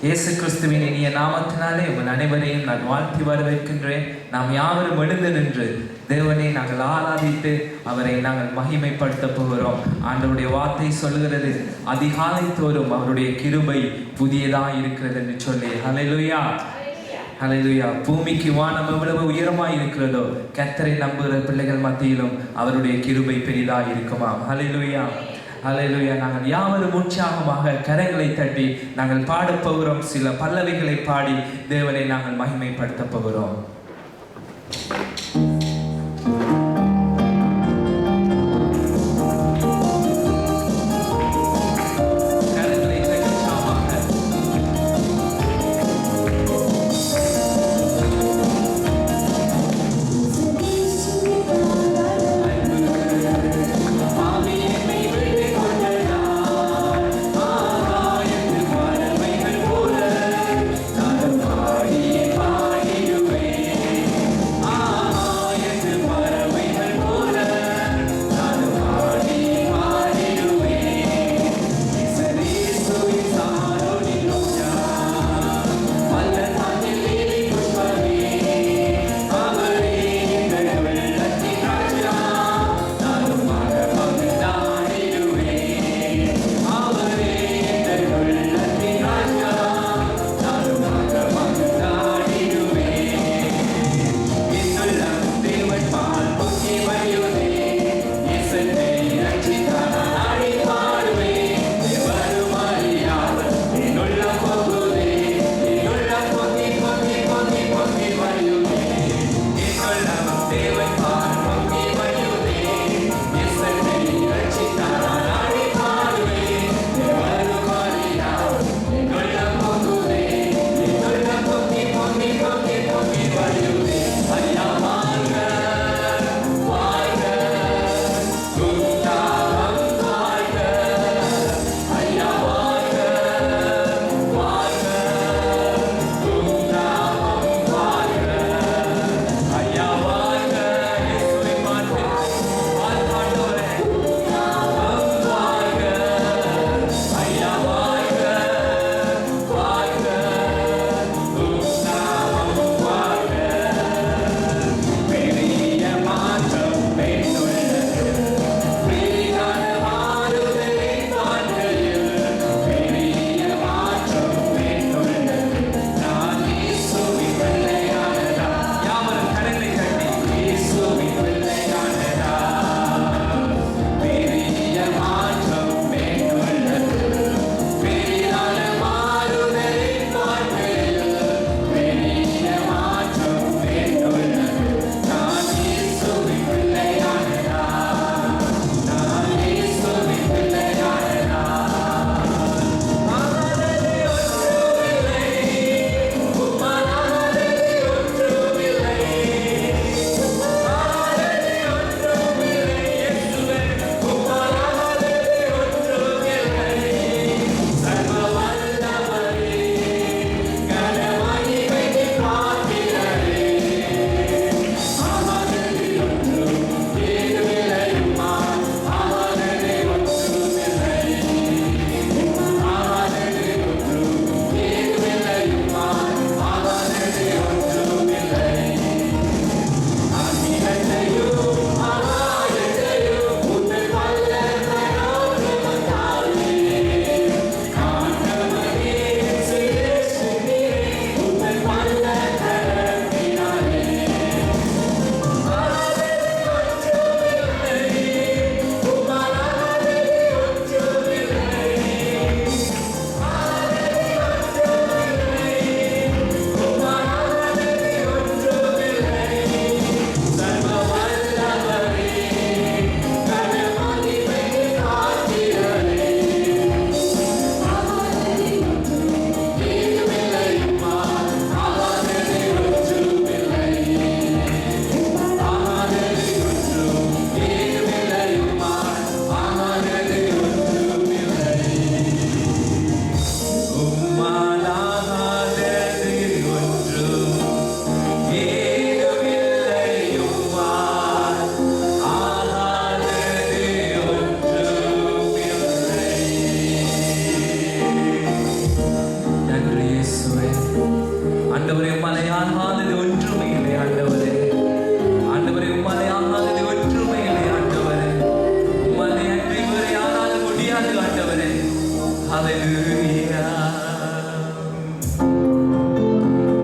இயேசு கிறிஸ்துவின் இனிய நாமத்தினாலே உங்கள் அனைவரையும் நான் வாழ்த்தி வரவேற்கின்றேன். நாம் யாவரும் எழுந்து நின்று தேவனை நாங்கள் ஆராதித்து அவரை நாங்கள் மகிமைப்படுத்த போகிறோம். ஆண்டவருடைய வார்த்தை சொல்கிறது, அதிகாலை தோறும் அவருடைய கிருபை புதியதாக இருக்கிறது என்று சொல்லி. ஹல்லேலூயா, ஹல்லேலூயா. பூமிக்கு வானம் எவ்வளவு உயரமாய் இருக்கிறதோ கர்த்தரை நம்புகிற பிள்ளைகள் மத்தியிலும் அவருடைய கிருபை பெரிதாக இருக்குமாம். ஹல்லேலூயா, ஹல்லேலூயா. நாங்கள் யாவரும் உற்சாகமாக கரங்களை தட்டி நாங்கள் பாடப் போகிறோம். சில பல்லவிகளை பாடி தேவனை நாங்கள் மகிமைப்படுத்த போகிறோம். Ah இயேசுவே. ஆண்டவரே, உம்மாலையாகாதது ஒன்றுமே இல்லை ஆண்டவரே. ஆண்டவரே, உம்மாலையாகாதது ஒன்றுமே இல்லை ஆண்டவரே. உம்மாலை அன்றி வேறு யாராலும் முடியாது ஆண்டவரே. ஹல்லேலூயா.